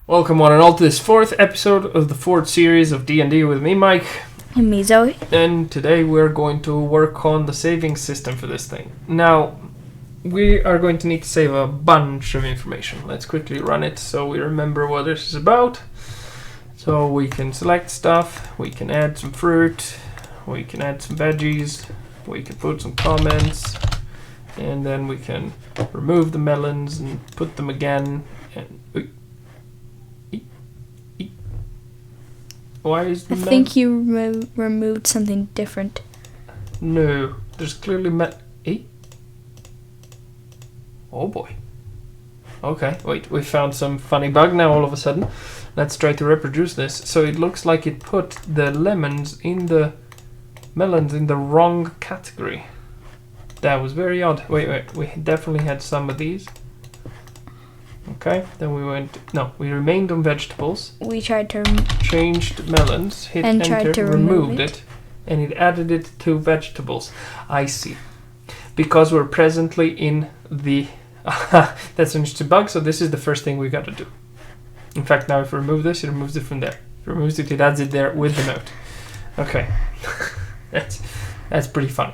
Welcome one and all to this fourth episode of the fourth series of D&D with me, Mike. And me, Zoe. And today we're going to work on the saving system for this thing. Now, we are going to need to save a bunch of information. Let's quickly run it so we remember what this is about. So we can select stuff, we can add some fruit, we can add some veggies, we can put some comments, and then we can remove the melons and put them again. And why is the I think you removed something different. No, there's clearly Oh boy. Okay, wait, we found some funny bug now all of a sudden. Let's try to reproduce this. So it looks like it put the melons in the wrong category. That was very odd. Wait, we definitely had some of these. Okay, then we remained on vegetables. We tried to Changed melons, hit and enter, tried to removed it, and it added it to vegetables. I see. Because we're presently in the... That's an interesting bug, so this is the first thing we got to do. In fact, now if we remove this, it removes it from there. If it removes it, it adds it there with the note. Okay. That's pretty fun.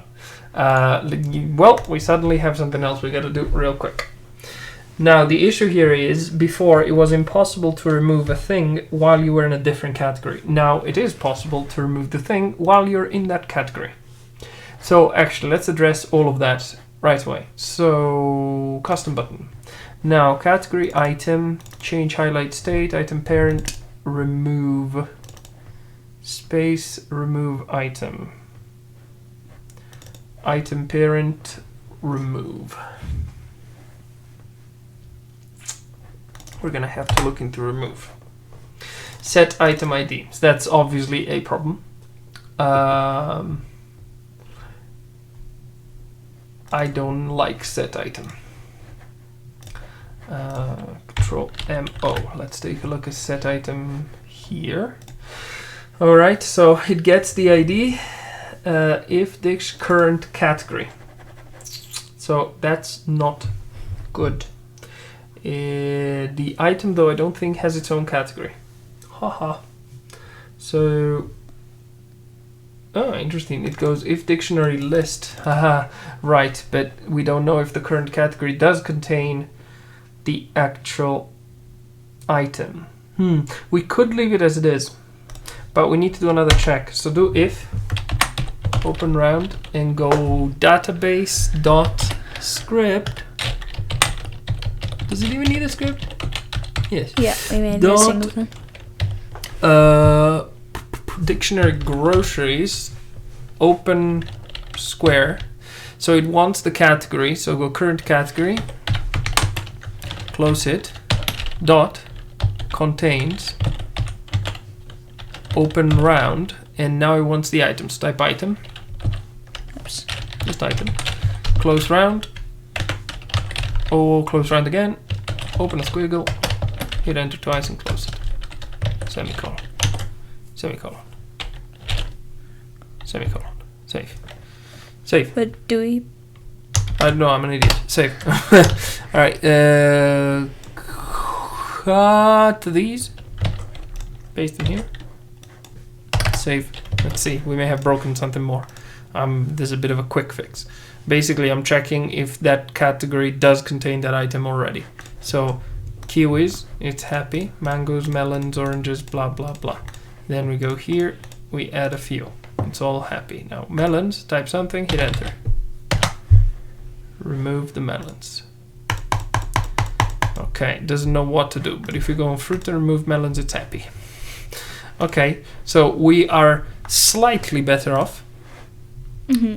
Well, we suddenly have something else we got to do real quick. Now, the issue here is, before, it was impossible to remove a thing while you were in a different category. Now, it is possible to remove the thing while you're in that category. So, actually, let's address all of that right away. So, custom button. Now, category item, change highlight state, item parent, remove, space, remove item. Item parent, remove. We're going to have to look into remove. Set item ID. So that's obviously a problem. I don't like set item. Control M-O. Let's take a look at set item here. Alright, so it gets the ID if the current category. So that's not good. The item, though, I don't think has its own category. Haha. So, interesting. It goes if dictionary list. Haha. Right, but we don't know if the current category does contain the actual item. We could leave it as it is, but we need to do another check. So do if open round and go database dot script. Does it even need a script? Yes. Yeah, we made a singleton. Dictionary groceries, open square. So it wants the category. So go current category, close it, dot, contains, open round, and now it wants the items. Type item. Oops. Just item. Close round. Close round again, open a squiggle, hit enter twice and close it. Semicolon. Semicolon. Semicolon. Save. Save. But do we... I don't know, I'm an idiot. Save. Alright, cut these. Paste them here. Save. Let's see, we may have broken something more. There's a bit of a quick fix. Basically, I'm checking if that category does contain that item already. So, kiwis, it's happy. Mangoes, melons, oranges, blah, blah, blah. Then we go here, we add a few. It's all happy. Now, melons, type something, hit enter. Remove the melons. Okay, it doesn't know what to do, but if we go on fruit and remove melons, it's happy. Okay, so we are slightly better off.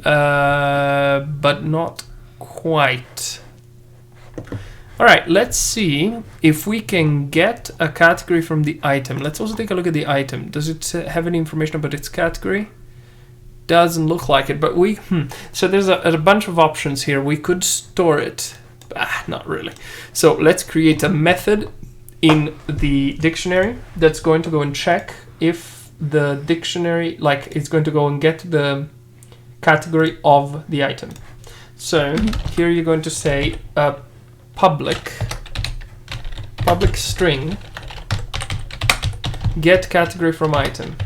But not quite. Alright, let's see if we can get a category from the item. Let's also take a look at the item. Does it have any information about its category? Doesn't look like it, but we... So there's a bunch of options here. We could store it. Not really. So let's create a method in the dictionary that's going to go and check if the dictionary... it's going to go and get the category of the item. So here you're going to say public string get category from item.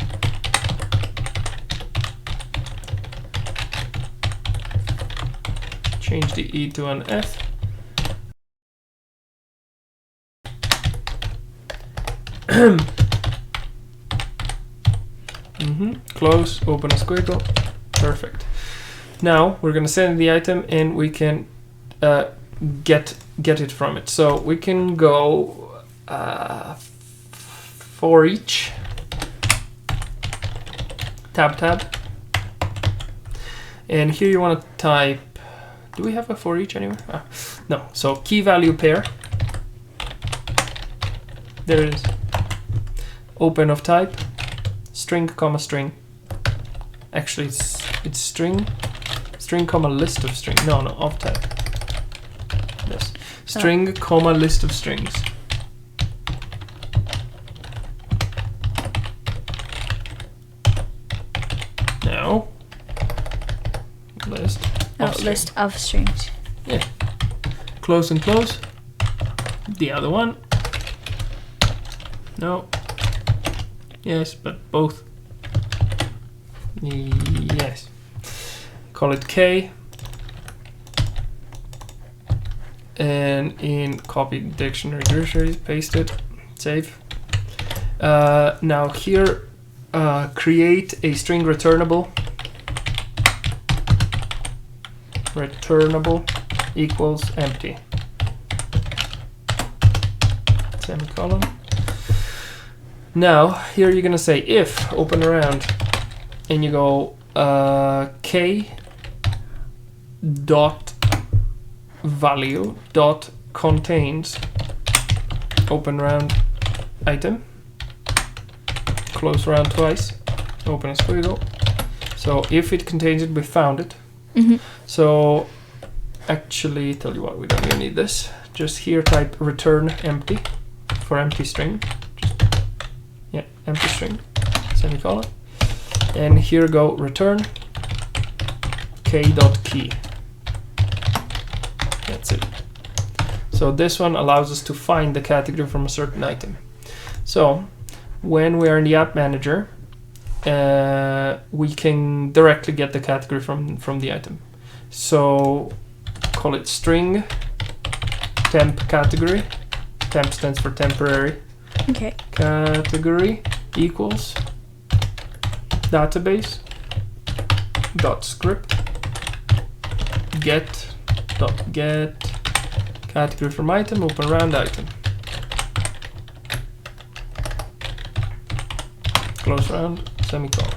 Change the E to an F. Close, open a squiggle. Perfect. Now we're gonna send the item and we can get it from it. So we can go for each tab, and here you want to type. Do we have a for each anywhere? No. So key value pair. There it is. Open of type. String comma string. Actually, it's string comma list of string. No, of type. Yes. String comma list of strings. Now list. List of strings. Yeah. Close and close. The other one. No. Yes, but both. Yes. Call it K. And in copy dictionary groceries, paste it, save. Now here, create a string returnable. Returnable equals empty. Semicolon. Now here you're gonna say if open around, and you go K dot value dot contains open round item, close round twice, open a squiggle. So if it contains it, we found it. So actually, tell you what, we don't even need this. Just here type return empty for empty string. Just, empty string, semicolon. And here go return k.key. That's it. So this one allows us to find the category from a certain item. So when we are in the app manager, we can directly get the category from the item. So call it string temp category. Temp stands for temporary. Okay. Category equals database dot script get category from item, open round item, close round, semicolon.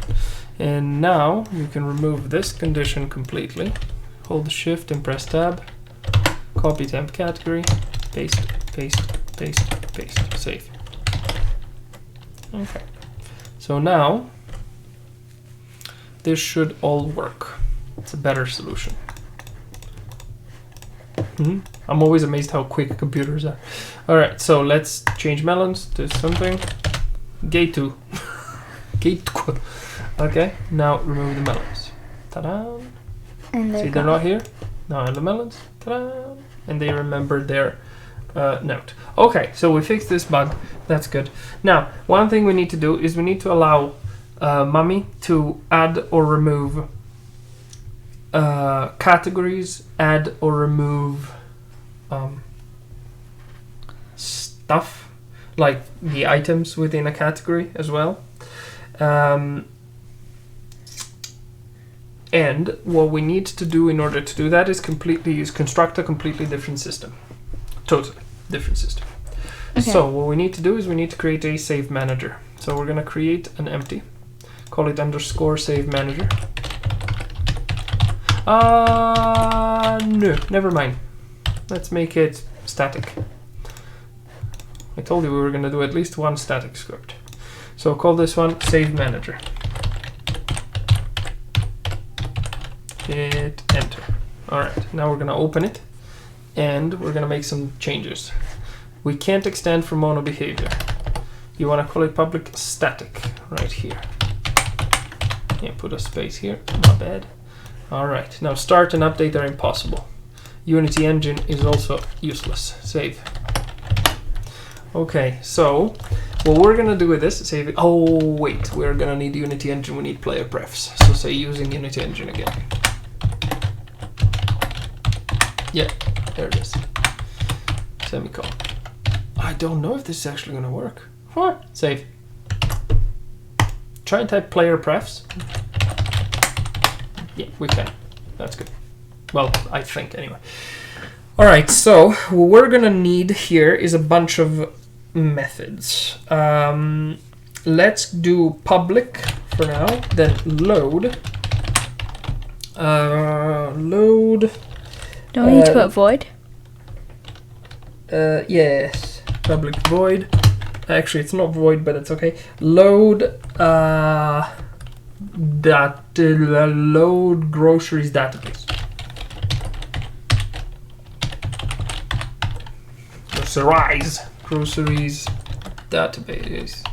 And now you can remove this condition completely. Hold shift and press tab, copy temp category, paste, save. Okay, so now this should all work. It's a better solution. I'm always amazed how quick computers are. All right, so let's change melons to something. Gate 2. Gate 2. Okay, now remove the melons. Ta-da! And See, they're not here. Now the melons. Ta-da! And they remembered their note. Okay, so we fixed this bug. That's good. Now, one thing we need to do is we need to allow Mummy to add or remove categories, add or remove stuff, like the items within a category as well. And what we need to do in order to do that is construct a completely different system. Totally different system. Okay. So what we need to do is we need to create a save manager. So we're going to create an empty, call it _ save manager. No, never mind. Let's make it static. I told you we were going to do at least one static script. So call this one save manager. Hit enter. Alright, now we're going to open it and we're going to make some changes. We can't extend from mono behavior. You want to call it public static right here. Yeah, put a space here, not bad. Alright, now start and update are impossible. Unity engine is also useless. Save. Okay, so what we're gonna do with this is save it. Oh wait, we're gonna need Unity Engine. We need player prefs. So say using Unity Engine again. Yeah, there it is. Semicolon. I don't know if this is actually gonna work. What? Save. Try and type player prefs. Yeah, we can. That's good. Well, I think anyway. All right, so what we're gonna need here is a bunch of methods. Let's do public for now, then load. Load. Don't we need to put void? Yes, public void. Actually, it's not void, but it's okay. Load load groceries database. Groceries database.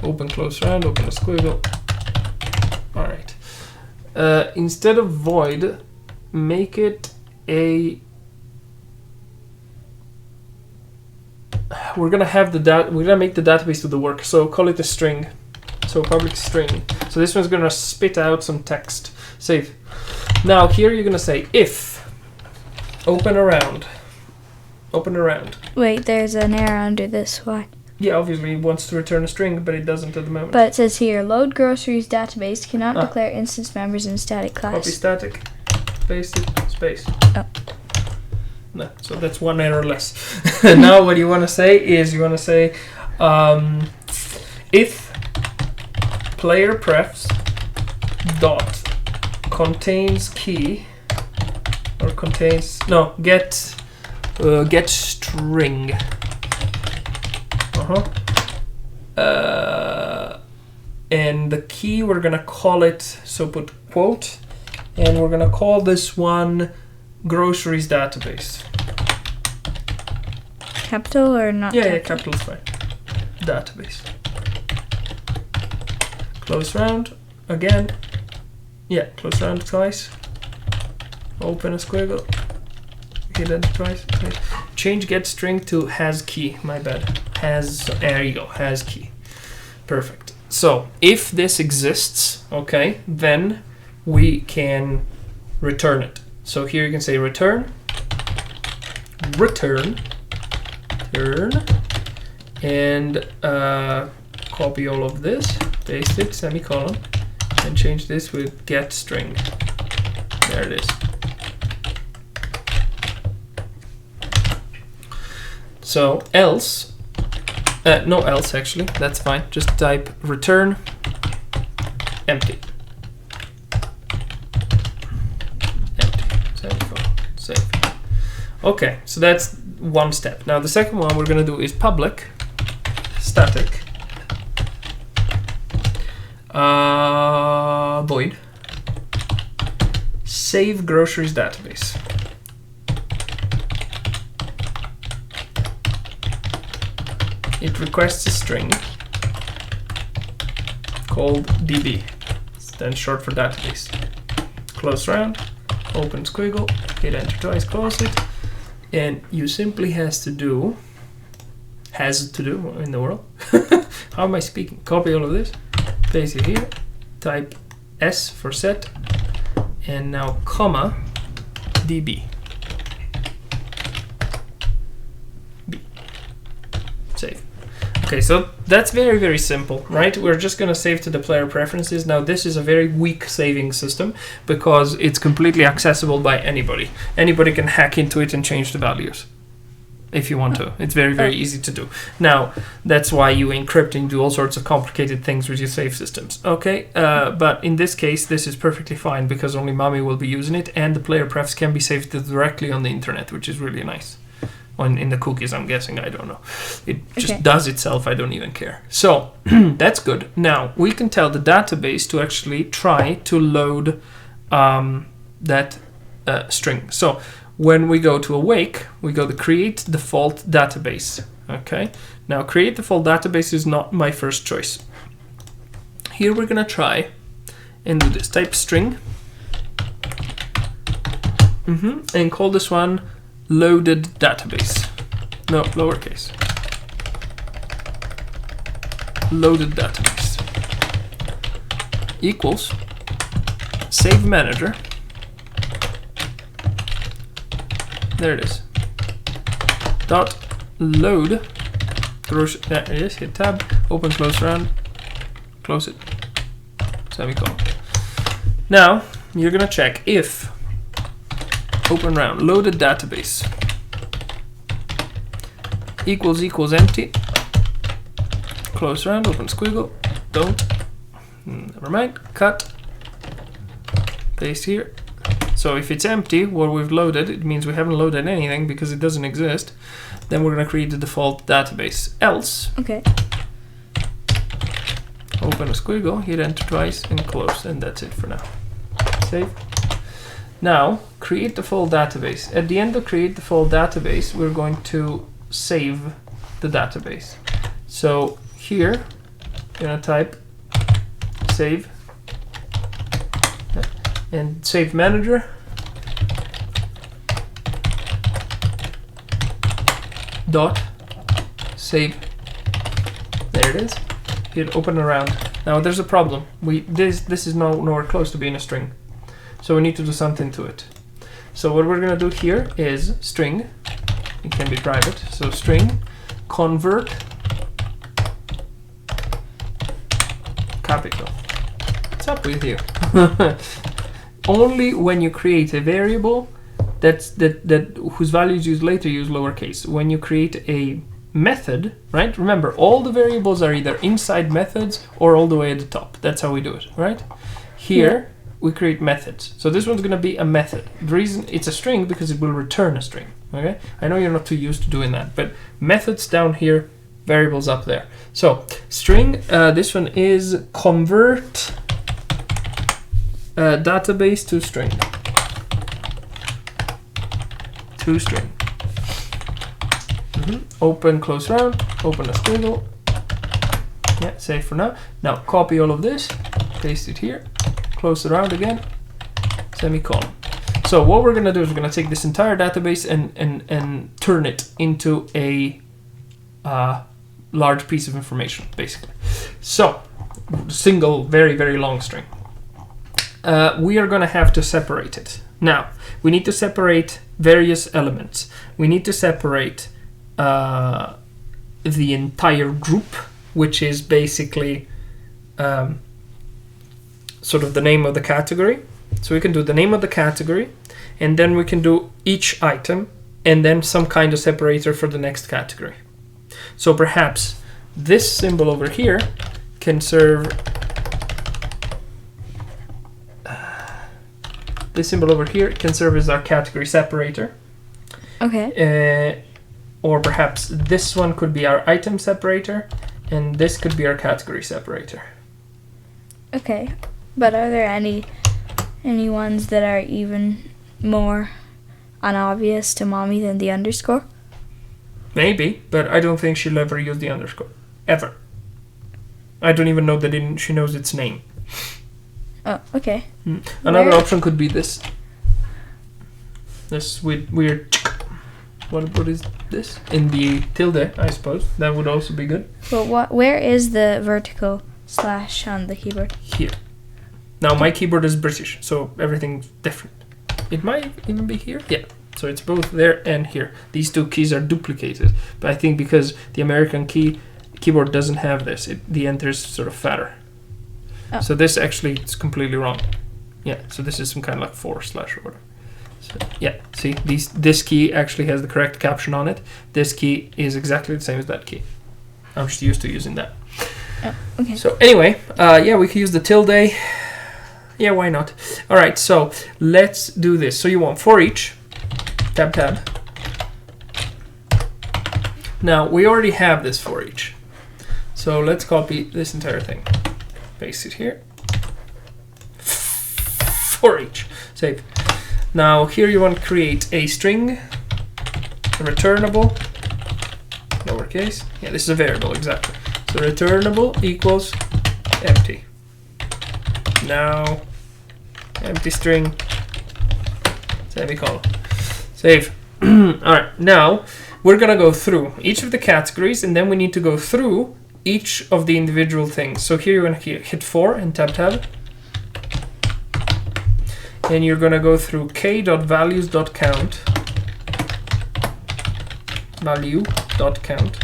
Open, close round, open a squiggle. All right. Instead of void, make it a. We're gonna have we're gonna make the database do the work. So call it a string. So public string. So this one's gonna spit out some text. Save. Now here you're gonna say if open around. Open around. Wait, there's an error under this. Why? Yeah, obviously it wants to return a string, but it doesn't at the moment. But it says here, load groceries database cannot declare instance members in static class. Copy static, paste it, space. Oh. No, so that's one error less. Now what you want to say is you want to say if player prefs dot contains key or contains get string. And the key we're gonna call it, so put quote, and we're gonna call this one groceries database. Capital or not? Yeah, capital's fine. Database. Close round again. Yeah, close round twice. Open a squiggle. Hit enter twice. Change get string to has key. My bad. There you go. Has key. Perfect. So if this exists, okay, then we can return it. So here you can say return, and copy all of this, paste it, semicolon, and change this with get string. There it is. So else, no else actually, that's fine. Just type return empty. Save. Okay, so that's one step. Now the second one we're going to do is public static void save groceries database. It requests a string called DB, then short for database. Close round, open squiggle, hit enter twice, close it, and you simply has to do in the world. How am I speaking? Copy all of this, paste it here, type S for set, and now comma DB. B. Save. Okay, so that's very, very simple, right? We're just going to save to the player preferences. Now, this is a very weak saving system because it's completely accessible by anybody. Anybody can hack into it and change the values if you want to. It's very, very easy to do. Now, that's why you encrypt and do all sorts of complicated things with your save systems. Okay, but in this case, this is perfectly fine because only mommy will be using it, and the player prefs can be saved directly on the internet, which is really nice. In the cookies, I'm guessing, I don't know. It just does itself, I don't even care. So, that's good. Now, we can tell the database to actually try to load that string. So, when we go to awake, we go to create default database. Okay? Now, create default database is not my first choice. Here we're going to try and do this. Type string. And call this one loaded database. No, lowercase. loaded database equals save manager. There it is. Dot load. There it is. Hit tab. Open, close round. Close it. Semicolon. Now you're gonna check if open round loaded database equals empty. Close round. Open squiggle. Don't. Never mind. Cut. Paste here. So if it's empty, what we've loaded, it means we haven't loaded anything because it doesn't exist. Then we're going to create the default database. Else, Okay. open a squiggle, hit enter twice, and close. And that's it for now. Save. Now, create the full database. At the end of create the full database, we're going to save the database. So here, I'm going to type save. And save manager dot save. There it is. Hit open around. Now there's a problem. This is nowhere close to being a string, so we need to do something to it. So what we're gonna do here is string. It can be private. So string convert capital. What's up with you? Only when you create a variable that whose values used later use lowercase. When you create a method, right? Remember, all the variables are either inside methods or all the way at the top. That's how we do it, right? Here we create methods. So this one's going to be a method. The reason it's a string because it will return a string. Okay? I know you're not too used to doing that, but methods down here, variables up there. So string. This one is convert. Database to string. To string. Open, close round, open a squiggle. Yeah, save for now. Now copy all of this, paste it here, close the round again, semicolon. So what we're gonna do is we're gonna take this entire database and turn it into a large piece of information, basically. So single, very, very long string. We are going to have to separate it. Now, we need to separate various elements. We need to separate the entire group, which is basically sort of the name of the category. So we can do the name of the category, and then we can do each item, and then some kind of separator for the next category. So perhaps this symbol over here can serve... This symbol over here can serve as our category separator. Okay. Or perhaps this one could be our item separator, and this could be our category separator. Okay. But are there any ones that are even more unobvious to mommy than the underscore? Maybe, but I don't think she'll ever use the underscore. Ever. I don't even know that she knows its name. Oh, okay. Another option could be this. This weird... What is this? In the tilde, I suppose. That would also be good. But where is the vertical slash on the keyboard? Here. Now my keyboard is British, so everything's different. It might even be here. Yeah. So it's both there and here. These two keys are duplicated. But I think because the American keyboard doesn't have this, the enter is sort of fatter. Oh. So this actually is completely wrong. Yeah, so this is some kind of like / or whatever. So yeah, see, this key actually has the correct caption on it. This key is exactly the same as that key. I'm just used to using that. Oh, okay. So anyway, yeah, we can use the tilde. Yeah, why not? All right, so let's do this. So you want for each, tab. Now we already have this for each. So let's copy this entire thing. Paste it here. For each. Save. Now here you want to create a string, a returnable, lowercase. Yeah, this is a variable, exactly. So returnable equals empty. Now empty string, semicolon. Save. Alright, now we're gonna go through each of the categories, and then we need to go through each of the individual things. So here you're going to hit 4 and tab. And you're going to go through k.values.count. Value.count.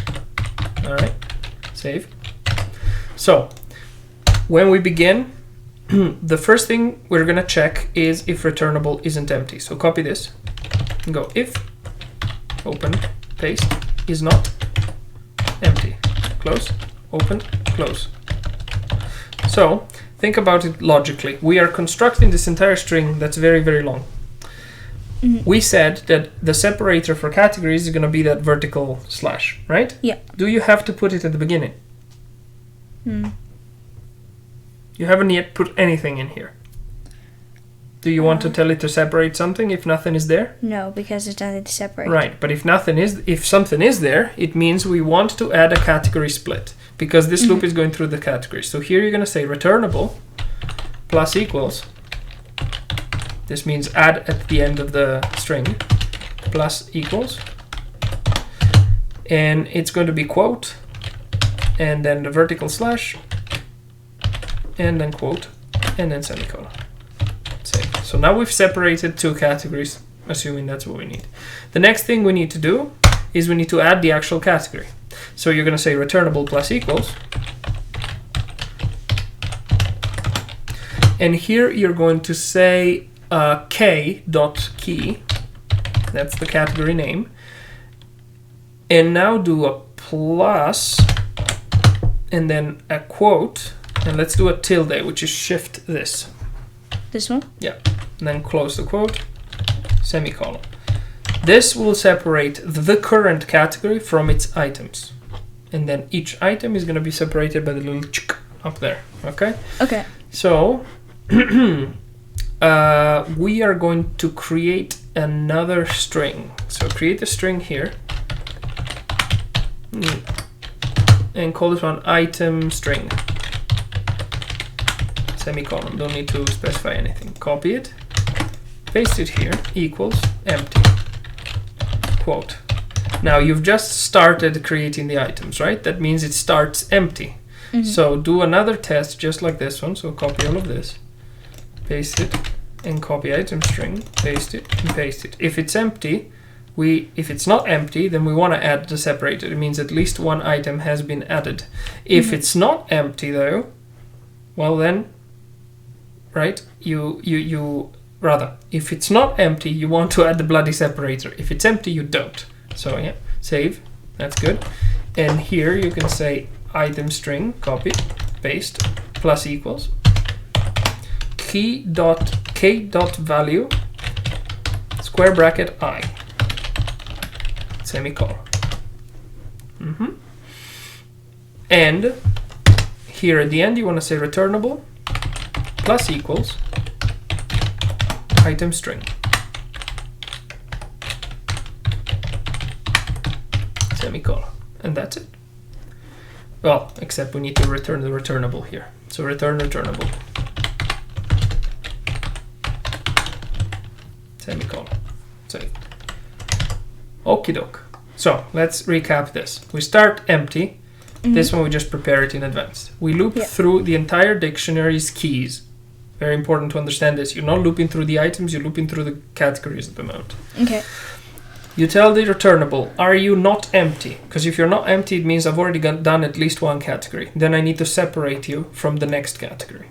All right, save. So when we begin, the first thing we're going to check is if returnable isn't empty. So copy this and go if open, paste, is not empty. Close, open, close. So think about it logically. We are constructing this entire string that's very, very long. We said that the separator for categories is going to be that vertical slash, right? Yeah. Do you have to put it at the beginning? You haven't yet put anything in here. Do you want to tell it to separate something if nothing is there? No, because there's nothing to separate. Right, but if something is there, it means we want to add a category split because this loop is going through the categories. So here you're going to say returnable plus equals. This means add at the end of the string plus equals. And it's going to be quote and then the vertical slash and then quote and then semicolon. Save. So now we've separated 2 categories, assuming that's what we need. The next thing we need to do is we need to add the actual category. So you're going to say returnable plus equals. And here you're going to say k.key, that's the category name, and now do a plus and then a quote, and let's do a tilde, which is shift this. This one? Yeah, and then close the quote, semicolon. This will separate the current category from its items, and then each item is going to be separated by the little chick up there, okay? Okay. So we are going to create another string. So create a string here and call this one item string. Semicolon. Don't need to specify anything. Copy it, paste it here, equals empty. Quote. Now you've just started creating the items, right? That means it starts empty. So do another test just like this one. So copy all of this, paste it, and copy item string, paste it, and paste it. If it's empty, if it's not empty, then we want to add the separator. It means at least one item has been added. If it's not empty though, well then, right, if it's not empty, you want to add the bloody separator. If it's empty, you don't. So yeah, save, that's good. And here you can say item string, copy, paste, plus equals, k.value, square bracket I, semicolon. And here at the end you want to say returnable plus equals item string, semicolon, and that's it. Well, except we need to return the returnable here. So return returnable, semicolon, save. Okie doke. So let's recap this. We start empty. This one we just prepare it in advance. We loop through the entire dictionary's keys. Very important to understand this. You're not looping through the items, you're looping through the categories at the moment. Okay. You tell the returnable, are you not empty? Because if you're not empty, it means I've already done at least one category. Then I need to separate you from the next category.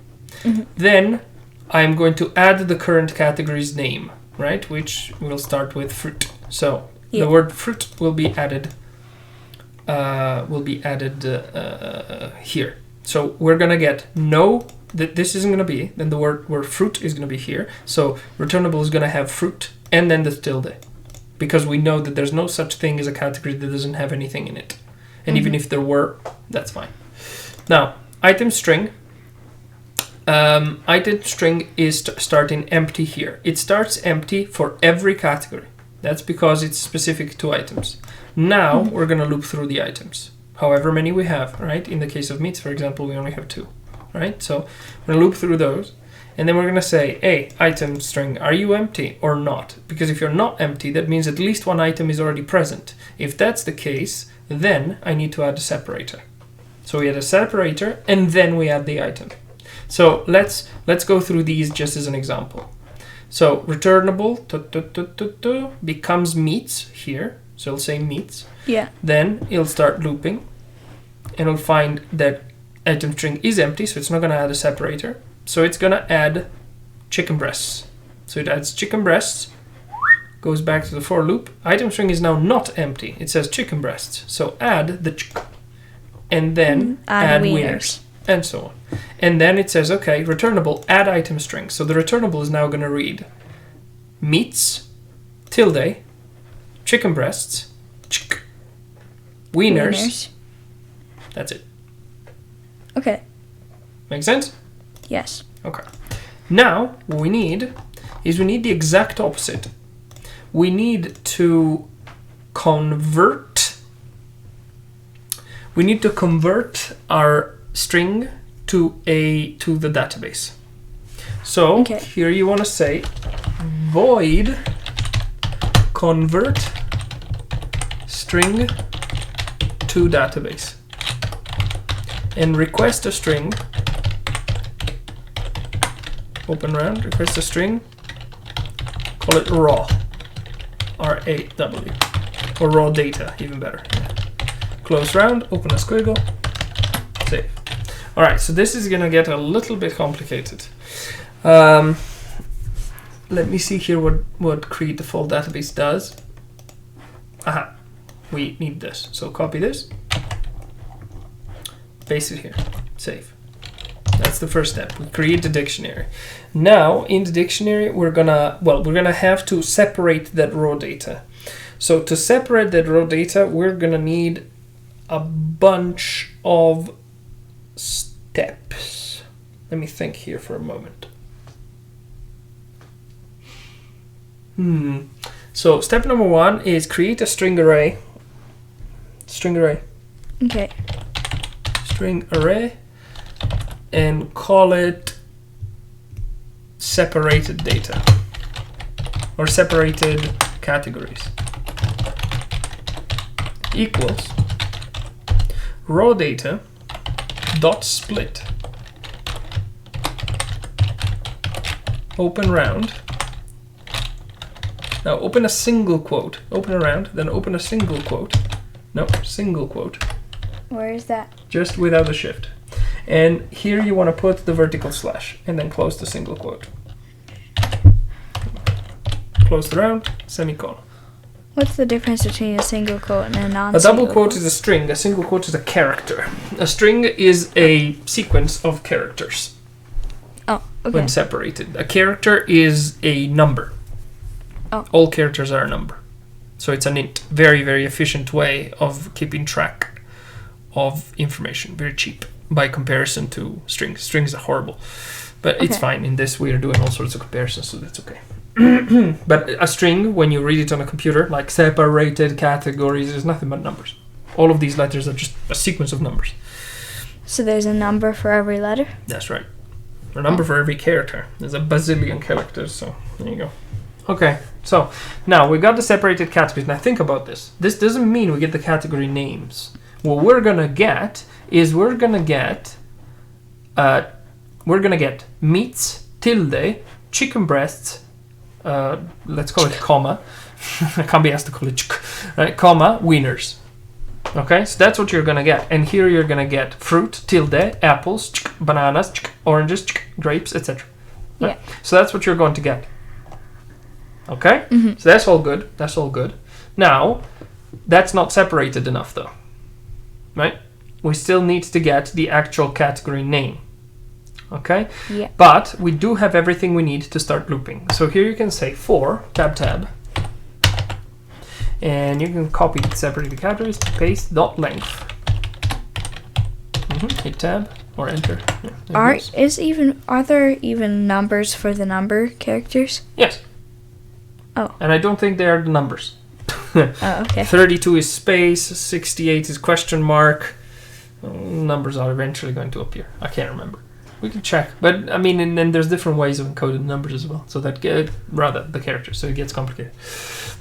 Then I'm going to add the current category's name, right? Which will start with fruit. So the word fruit will be added. Here. So we're gonna get no. This isn't gonna be. Then the word fruit is gonna be here. So returnable is gonna have fruit and then the tilde, because we know that there's no such thing as a category that doesn't have anything in it. And even if there were, that's fine. Now, item string. Item string is starting empty here. It starts empty for every category. That's because it's specific to items. Now we're going to loop through the items, however many we have, right? In the case of meats, for example, we only have 2, right? So we're going to loop through those. And then we're going to say, hey, item string, are you empty or not? Because if you're not empty, that means at least one item is already present. If that's the case, then I need to add a separator. So we add a separator, and then we add the item. So let's go through these just as an example. So returnable becomes meats here. So it'll say meats. Yeah. Then it'll start looping, and it'll find that item string is empty, so it's not going to add a separator. So it's going to add chicken breasts. So it adds chicken breasts, goes back to the for loop. Item string is now not empty. It says chicken breasts. So add the and then add wieners, and so on. And then it says, okay, returnable, add item string. So the returnable is now going to read meats, tilde, chicken breasts, wieners. That's it. Okay. Make sense? Yes. Okay. Now, what we need is the exact opposite. We need to convert our string to the database. So here you want to say void convert string to database, and request a string. Open round, request a string, call it raw, R-A-W, or raw data, even better. Close round, open a squiggle, save. All right, so this is gonna get a little bit complicated. Let me see here what create default database does. Aha, we need this. So copy this, paste it here, save. That's the first step. We create the dictionary. Now in the dictionary, we're gonna have to separate that raw data. So to separate that raw data, we're gonna need a bunch of steps. Let me think here for a moment. So step number 1 is create a string array. Okay. String array, and call it separated data or separated categories equals raw data dot split open round. Now open a single quote, open a round, then open a single quote. No, single quote. Where is that? Just without a shift. And here you want to put the vertical slash and then close the single quote. Close the round, semicolon. What's the difference between a single quote and a non-single A double quote is a string, a single quote is a character. A string is a sequence of characters. Oh, okay. When separated. A character is a number. Oh. All characters are a number. So it's an int. Very, very efficient way of keeping track of information. Very cheap by comparison to strings. Strings are horrible. But it's fine. In this, we are doing all sorts of comparisons, so that's okay. But a string, when you read it on a computer, like separated categories, is nothing but numbers. All of these letters are just a sequence of numbers. So there's a number for every letter? That's right. A number for every character. There's a bazillion characters, so there you go. Okay, so now we got the separated categories. Now think about this. This doesn't mean we get the category names. What we're gonna get is we're gonna get meats, tilde, chicken breasts, let's call it comma. I can't be asked to call it right? Comma, wieners. Okay, so that's what you're gonna get. And here you're gonna get fruit, tilde, apples, bananas, oranges, grapes, etc. Right? Yeah. So that's what you're going to get. Okay? Mm-hmm. So that's all good. That's all good. Now, that's not separated enough though. Right? We still need to get the actual category name. Okay? Yeah. But we do have everything we need to start looping. So here you can say for tab, and you can copy the separated categories, paste dot length. Hit tab or enter. Yeah, are there even numbers for the number characters? Yes. Oh. And I don't think they are the numbers. Oh, okay. 32 is space, 68 is question mark. Numbers are eventually going to appear. I can't remember. We can check. But I mean, and then there's different ways of encoding numbers as well. So that the characters. So it gets complicated.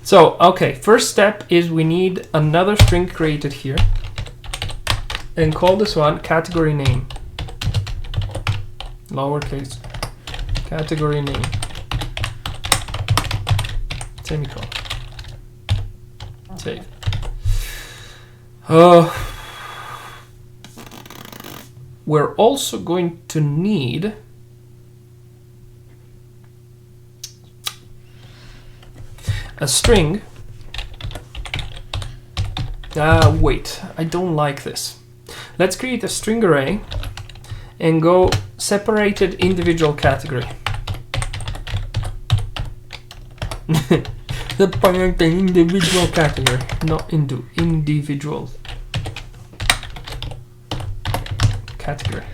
So, okay. First step is we need another string created here. and call this one category name. Lowercase. Category name. Semicolon. Save. We're also going to need a string. Wait, I don't like this. Let's create a string array and go separated individual category. Separated individual category, not individual category.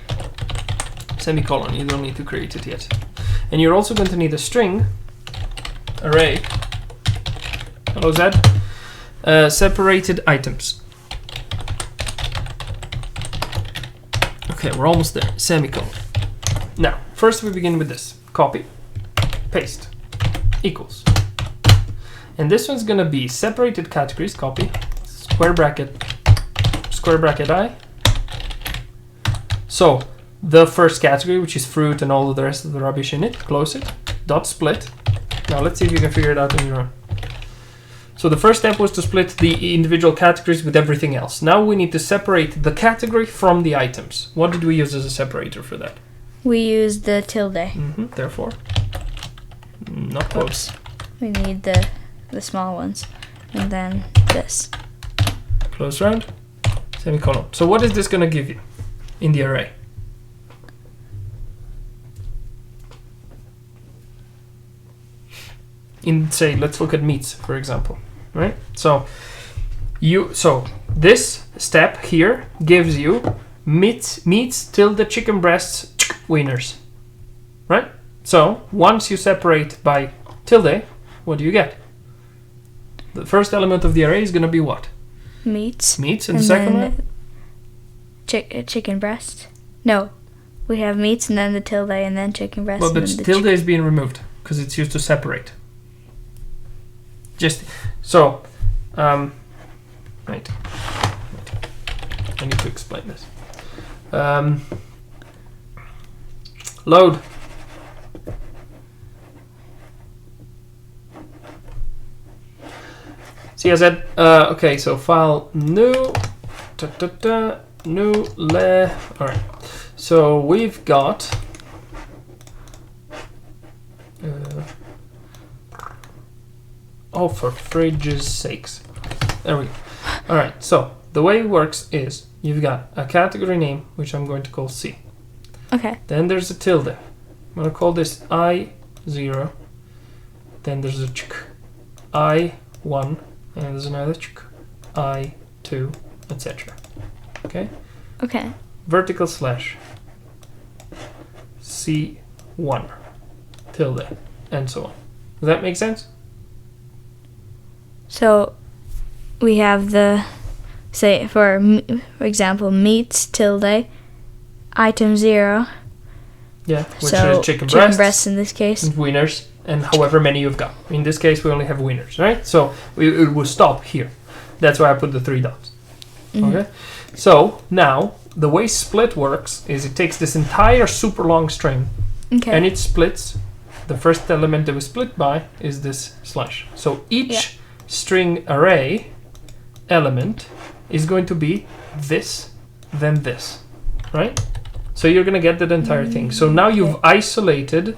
Semicolon, you don't need to create it yet. And you're also going to need a string array. Hello, Zed. Separated items. Okay, we're almost there. Semicolon. Now, first we begin with this. Copy, paste, equals. And this one's gonna be separated categories, copy, square bracket I. So, the first category, which is fruit and all of the rest of the rubbish in it, close it, dot split. Now let's see if you can figure it out on your own. So the first step was to split the individual categories with everything else. Now we need to separate the category from the items. What did we use as a separator for that? We used the tilde. Therefore, not close. Oops. We need the small ones. And then this. Close round, semicolon. So what is this going to give you in the array? In, say, let's look at meats, for example, right? So this step here gives you meats tilde chicken breasts wieners, right? So once you separate by tilde, what do you get? The first element of the array is going to be what? Meats. Meats, and the second one? Chicken breast. No, we have meats and then the tilde and then chicken breast. Well, but tilde is being removed because it's used to separate. Just so, right. I need to explain this. Load. See, I said, okay, so file new, new le. All right. So we've got. Oh, for fridge's sakes. There we go. All right, so the way it works is you've got a category name, which I'm going to call C. Okay. Then there's a tilde. I'm going to call this I0. Then there's a I1, and there's another I2, etc. Okay? Okay. Vertical slash C1, tilde, and so on. Does that make sense? So we have the, say, for example, meats tilde, item 0. Yeah, which so is chicken breasts in this case. And wieners, and however many you've got. In this case, we only have wieners, right? So it will stop here. That's why I put the 3 dots. Okay? So now, the way split works is it takes this entire super long string and it splits. The first element that we split by is this slash. So each string array element is going to be this, then this, right? So you're going to get that entire thing. So now you've isolated.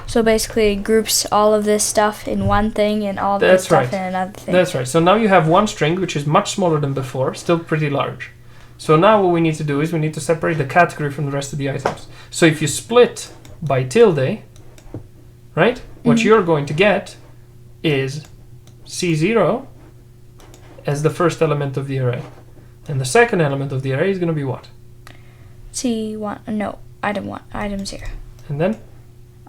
So basically it groups all of this stuff in one thing and all of this stuff in another thing. That's right. So now you have one string which is much smaller than before, still pretty large. So now what we need to do is we need to separate the category from the rest of the items. So if you split by tilde, right, what you're going to get is C0 as the first element of the array. And the second element of the array is going to be what? C1, no, item 1, item 0. And then?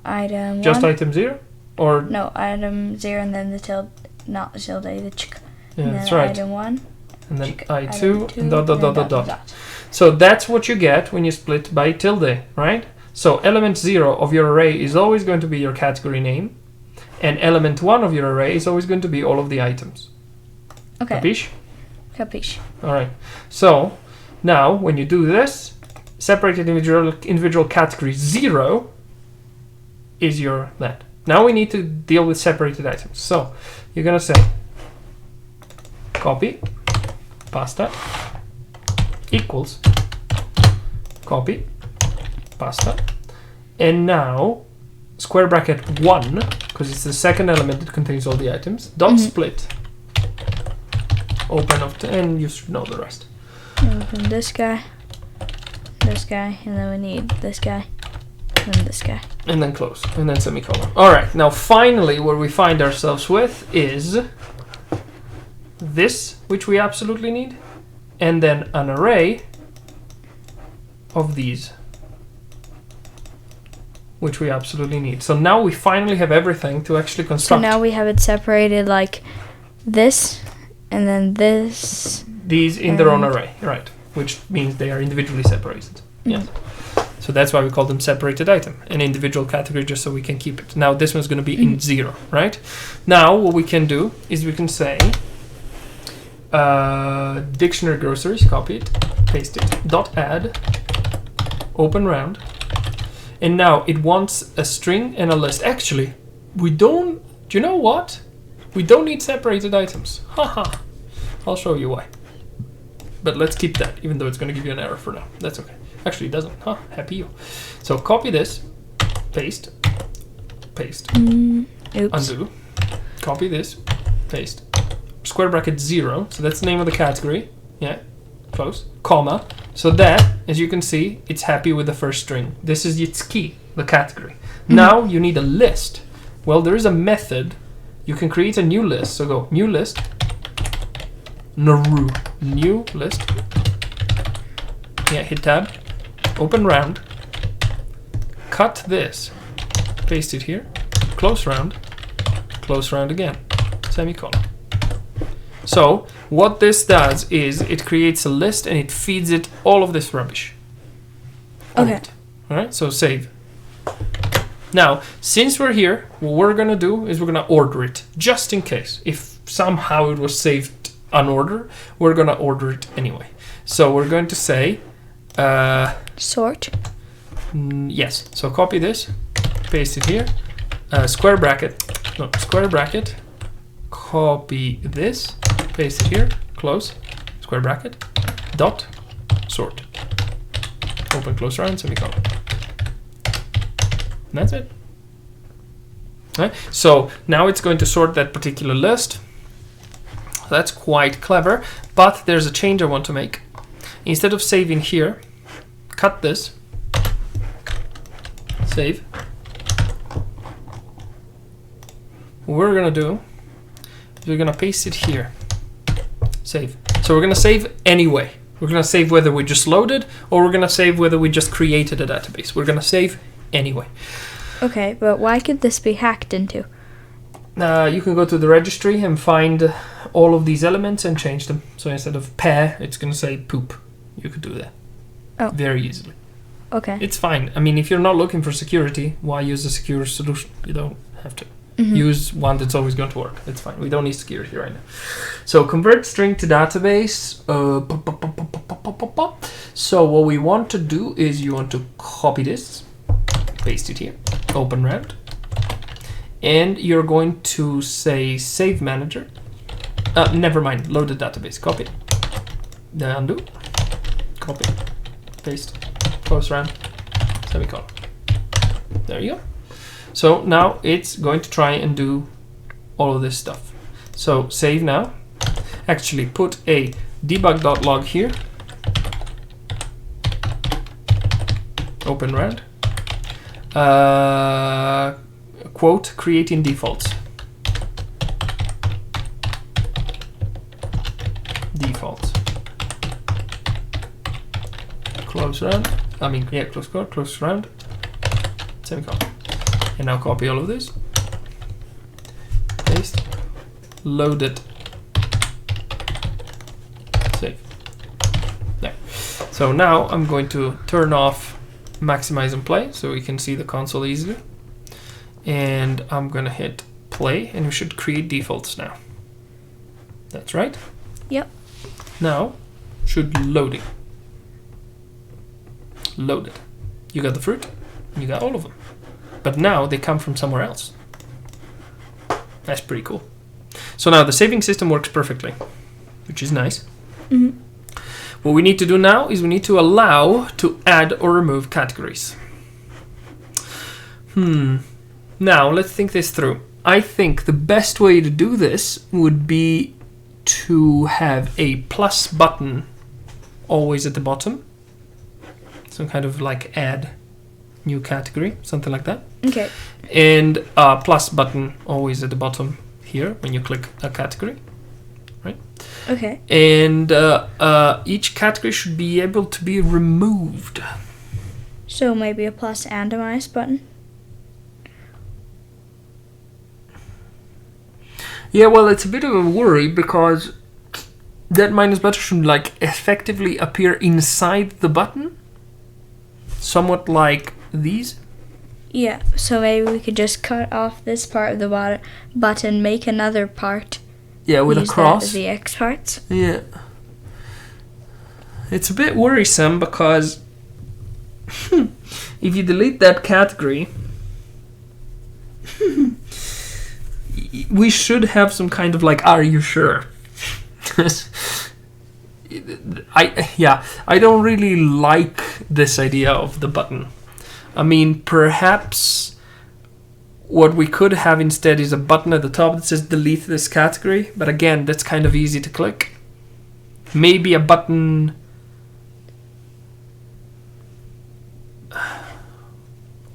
Item Just 1. item 0? Or No, item 0 and then the tilde, not the tilde, the chick. Yeah, and that's then right. Item 1. And then chick, I2, and dot, and dot, then dot, dot. So that's what you get when you split by tilde, right? So element 0 of your array is always going to be your category name. And element 1 of your array is always going to be all of the items. Okay. Capish? Capiche. All right. So now when you do this, separated individual category 0 is your that. Now we need to deal with separated items. So you're gonna say copy pasta equals copy pasta, and now square bracket 1, because it's the second element that contains all the items, dot split open of and you should know the rest. Open this guy, and then we need this guy, and this guy. And then close, and then semicolon. Alright, now finally what we find ourselves with is this, which we absolutely need, and then an array of these, which we absolutely need. So now we finally have everything to actually So construct. now we have it separated like this, and then this. These in their own array, right? Which means they are individually separated. Yes. So that's why we call them separated item, an individual category, just so we can keep it. Now this one's going to be in 0, right? Now what we can do is we can say dictionary groceries, copy it, paste it, dot add, open round, and now it wants a string and a list. Actually, we don't. Do you know what? We don't need separated items. Haha. I'll show you why. But let's keep that, even though it's going to give you an error for now. That's okay. Actually, it doesn't. Huh? Happy you. So copy this, paste, Oops. undo, copy this, paste, square bracket 0. So that's the name of the category. Yeah, close, comma. So that, as you can see, it's happy with the first string. This is its key, the category. Now you need a list. Well, there is a method. You can create a new list. So go new list, new list. Yeah, hit tab, open round, cut this, paste it here, close round again, semicolon. So what this does is it creates a list and it feeds it all of this rubbish. Okay. All right, so save. Now, since we're here, what we're going to do is we're going to order it, just in case. If somehow it was saved unordered, we're going to order it anyway. So we're going to say Sort. Yes. So copy this, paste it here, square bracket, copy this, paste it here, close, square bracket, dot, sort, open, close round, semicolon. And that's it. Right? So now it's going to sort that particular list. That's quite clever, but there's a change I want to make. Instead of saving here, cut this, save. What we're gonna do is we're gonna paste it here, save. So we're gonna save anyway. We're gonna save whether we just loaded or we're gonna save whether we just created a database. We're gonna save anyway. Okay, but why could this be hacked into? You can go to the registry and find all of these elements and change them. So instead of pear, it's gonna say poop. You could do that. Oh. Very easily. Okay. It's fine. I mean, if you're not looking for security, why use a secure solution? You don't have to. Use one that's always going to work. It's fine. We don't need security right now. So convert string to database. So what we want to do is you want to copy this, paste it here, open round, and you're going to say save manager. Never mind. Loaded database. Copy. Then undo. Copy. Paste. Close round. Semicolon. There you go. So now it's going to try and do all of this stuff. So save now. Actually put a debug.log here. Open round. Quote, creating defaults. Defaults. Close round. Close round. Semicolon. And now copy all of this. Paste. Load it. Save. There. So now I'm going to turn off maximize and play so we can see the console easily. And I'm going to hit play and we should create defaults now. That's right. Yep. now should loading. Loaded. You got the fruit, and you got all of them. But now they come from somewhere else. That's pretty cool. So now the saving system works perfectly, which is nice. Mm-hmm. What we need to do now is we need to allow to add or remove categories. Now, let's think this through. I think the best way to do this would be to have a plus button always at the bottom. Some kind of like add new category, something like that. Okay. And a plus button always at the bottom here when you click a category. Right? Okay. And each category should be able to be removed. So maybe a plus and a minus button? Yeah, well, it's a bit of a worry because that minus button should like effectively appear inside the button. Somewhat like these. Yeah, so maybe we could just cut off this part of the button, make another part. Yeah, with a use cross. That as the X parts. Yeah. It's a bit worrisome because if you delete that category, we should have some kind of like, are you sure? I don't really like this idea of the button. I mean, perhaps what we could have instead is a button at the top that says delete this category, but again, that's kind of easy to click. Maybe a button...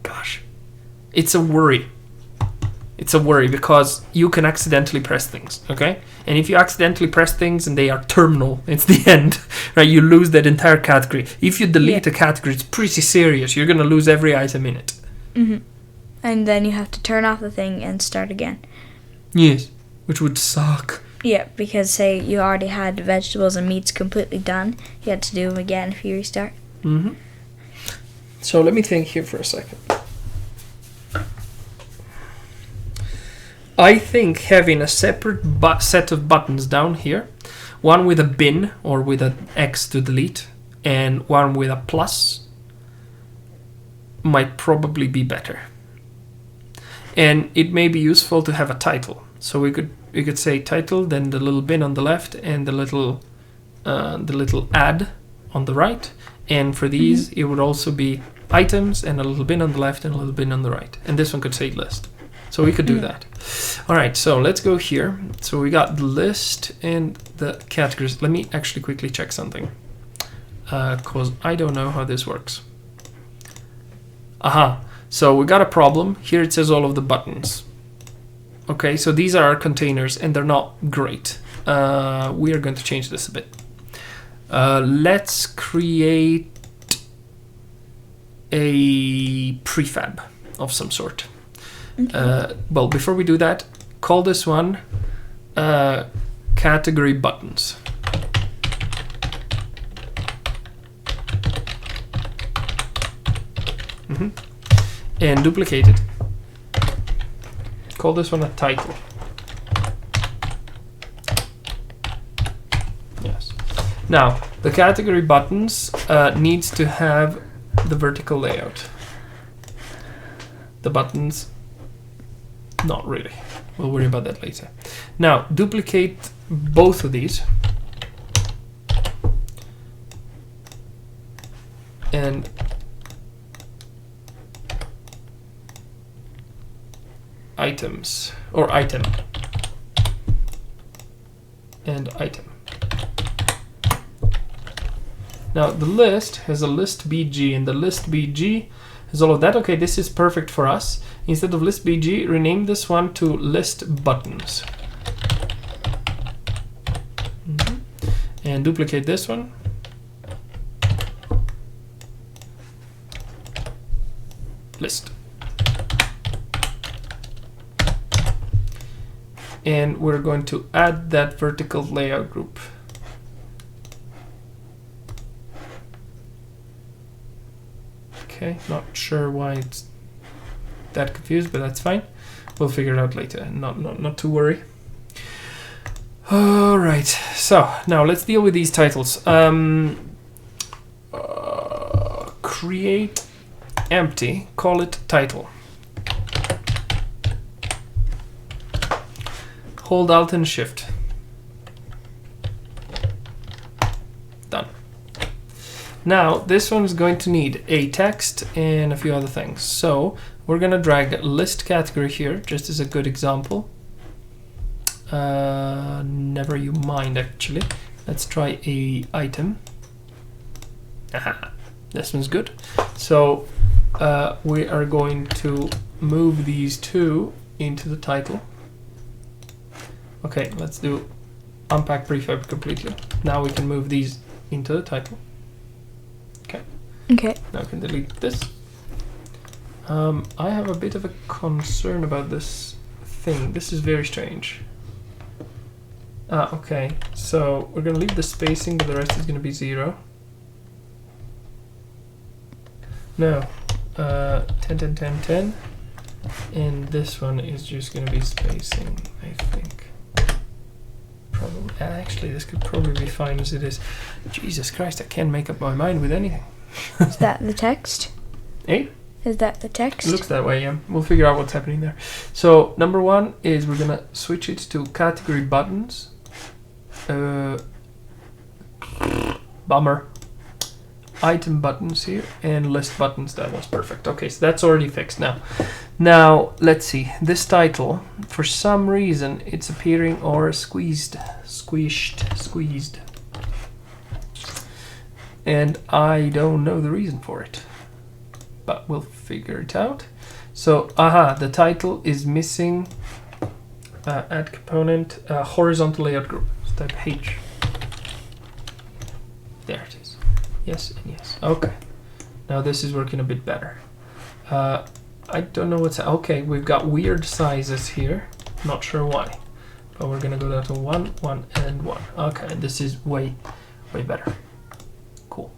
Gosh, it's a worry. It's a worry because you can accidentally press things, okay? And if you accidentally press things and they are terminal, it's the end, right? You lose that entire category. If you delete a category, it's pretty serious. You're going to lose every item in it. Mm-hmm. And then you have to turn off the thing and start again. Yes, which would suck. Yeah, because say you already had vegetables and meats completely done, you had to do them again if you restart. Mm-hmm. So let me think here for a second. I think having a separate set of buttons down here, one with a bin or with an X to delete, and one with a plus, might probably be better. And it may be useful to have a title. So we could say title, then the little bin on the left, and the little add on the right. And for these, it would also be items and a little bin on the left and a little bin on the right. And this one could say list. So we could do that. All right, so let's go here. So we got the list and the categories. Let me actually quickly check something because I don't know how this works. Aha, so we got a problem. Here it says all of the buttons. Okay, so these are our containers and they're not great. We are going to change this a bit. Let's create a prefab of some sort. Okay. Well, before we do that, call this one category buttons. And duplicate it. Call this one a title. Yes. Now, the category buttons needs to have the vertical layout. The buttons, not really. We'll worry about that later. Now, duplicate both of these. And items, or item. And item. Now, the list has a list BG, and the list BG has all of that. Okay, this is perfect for us. Instead of list BG, rename this one to list buttons. And duplicate this one. List. And we're going to add that vertical layout group. Okay, not sure why it's that confused, but that's fine. We'll figure it out later. Not to worry. All right. So now let's deal with these titles. Create empty. Call it title. Hold Alt and Shift. Done. Now this one is going to need a text and a few other things. So we're gonna drag list category here, just as a good example. Never you mind actually. Let's try a item. Aha, this one's good. So we are going to move these two into the title. Okay, let's do unpack prefab completely. Now we can move these into the title. Okay. Okay. Now I can delete this. I have a bit of a concern about this thing. This is very strange. Okay, so we're gonna leave the spacing, but the rest is gonna be 0. No, 10, 10, 10, 10. And this one is just gonna be spacing, I think. Probably. Actually, this could probably be fine as it is. Jesus Christ, I can't make up my mind with anything. Is that the text? Eh? Is that the text? It looks that way, yeah. We'll figure out what's happening there. So, number 1 is we're gonna switch it to category buttons. Bummer. Item buttons here and list buttons. That was perfect. Okay, so that's already fixed now. Now, let's see. This title, for some reason, it's appearing or squeezed. And I don't know the reason for it, but we'll figure it out. So, the title is missing add component horizontal layout group. Let's type H. There it is. Yes and yes. Okay. Now this is working a bit better. I don't know what's... Okay, we've got weird sizes here. Not sure why. But we're going to go down to 1, 1, and 1. Okay, and this is way better. Cool.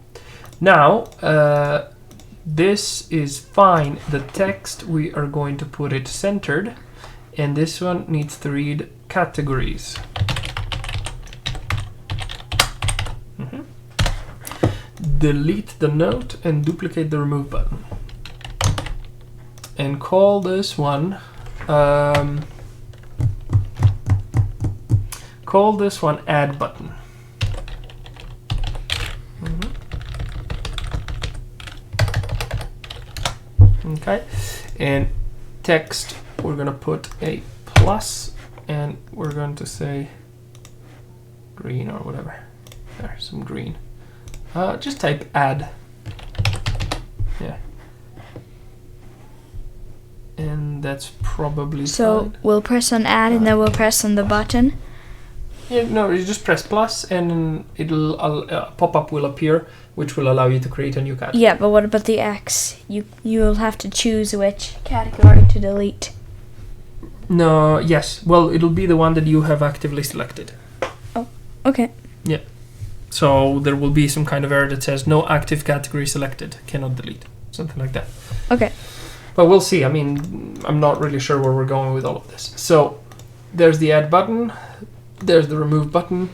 Now, this is fine. The text, we are going to put it centered. And this one needs to read categories. Delete the note and duplicate the remove button. And call this one add button. Okay, and text we're gonna put a plus and we're going to say green or whatever. There's some green. Just type add. Yeah. And that's probably so fine. We'll press on add and then we'll press on the button. Yeah, no, you just press plus and it'll pop-up will appear, which will allow you to create a new category. Yeah, but what about the X? You'll have to choose which category to delete. No, yes. Well, it'll be the one that you have actively selected. Oh, okay. Yeah. So there will be some kind of error that says no active category selected, cannot delete, something like that. Okay. But we'll see. I mean, I'm not really sure where we're going with all of this. So there's the add button, there's the remove button,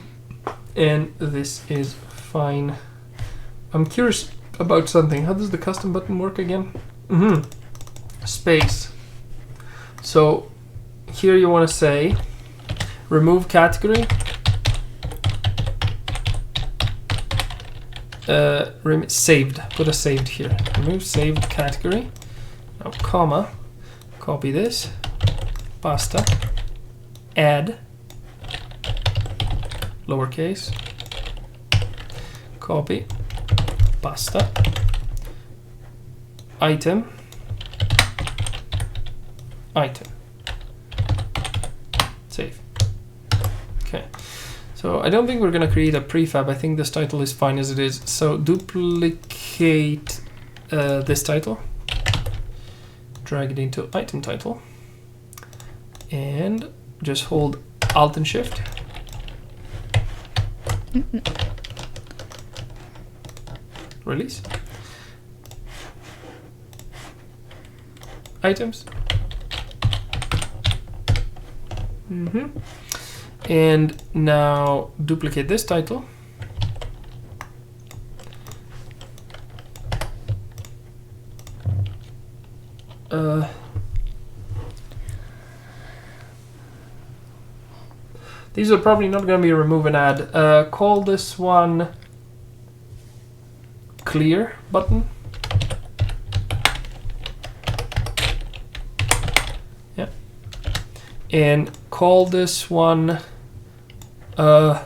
and this is fine. I'm curious about something. How does the custom button work again? Space. So here you want to say remove category. Saved. Put a saved here. Remove saved category. Now, comma. Copy this. Pasta. Add. Lowercase. Copy. Pasta. Item. Item. Save. Okay. So I don't think we're going to create a prefab. I think this title is fine as it is. So duplicate this title. Drag it into item title. And just hold Alt and Shift. Release. Items. And now duplicate this title. These are probably not going to be remove and add. Call this one clear button. Yeah. And call this one load.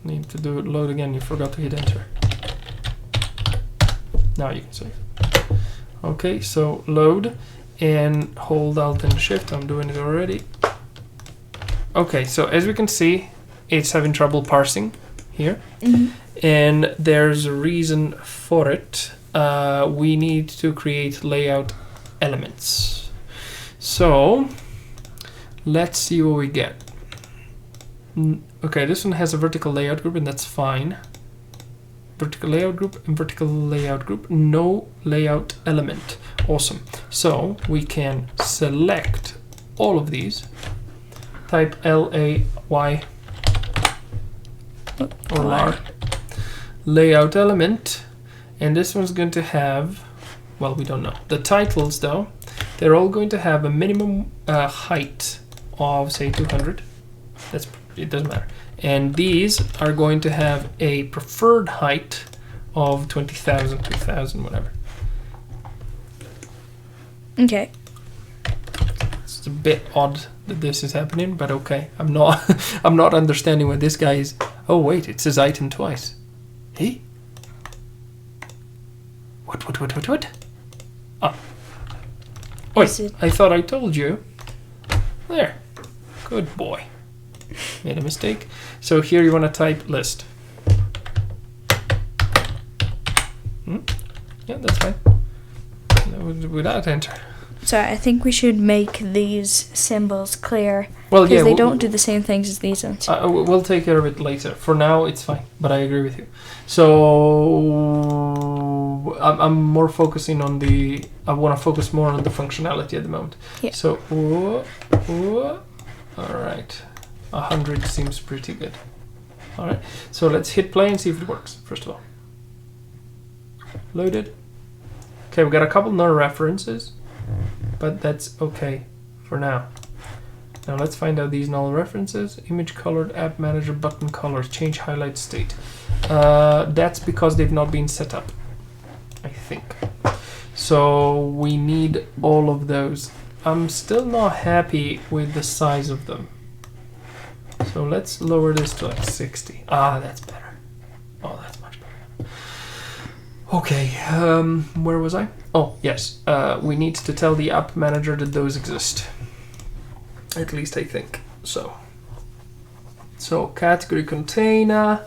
Need to do it load again. You forgot to hit enter. Now you can save. Okay, so load and hold Alt and Shift. I'm doing it already. Okay, so as we can see, it's having trouble parsing here. And there's a reason for it. We need to create layout elements. So let's see what we get. Okay, this one has a vertical layout group, and that's fine. Vertical layout group and vertical layout group, no layout element. Awesome. So we can select all of these, type LAY or LAR, layout element, and this one's going to have, well, we don't know. The titles though, they're all going to have a minimum height of say 200. It doesn't matter. And these are going to have a preferred height of 20,000, 2,000, whatever. Okay. It's a bit odd that this is happening, but okay. I'm not understanding what this guy is. Oh wait, it says item twice. Hey? What? Ah. Wait, I thought I told you. There. Good boy. Made a mistake. So here you want to type list. Yeah, that's fine. Without enter. So I think we should make these symbols clear. Well, yeah, because they don't do the same things as these ones. We'll take care of it later. For now, it's fine. But I agree with you. So I'm more focusing on the. I want to focus more on the functionality at the moment. Yeah. So, all right. 100 seems pretty good. All right. So let's hit play and see if it works. First of all, loaded. Okay, we got a couple no references, but that's okay for now. Now let's find out these null references. Image colored, app manager, button colors, change highlight state. That's because they've not been set up, I think. So we need all of those. I'm still not happy with the size of them. So let's lower this to like 60. Ah, that's better. Oh, that's much better. Okay, where was I? Oh, yes. We need to tell the app manager that those exist. At least I think so. So category container,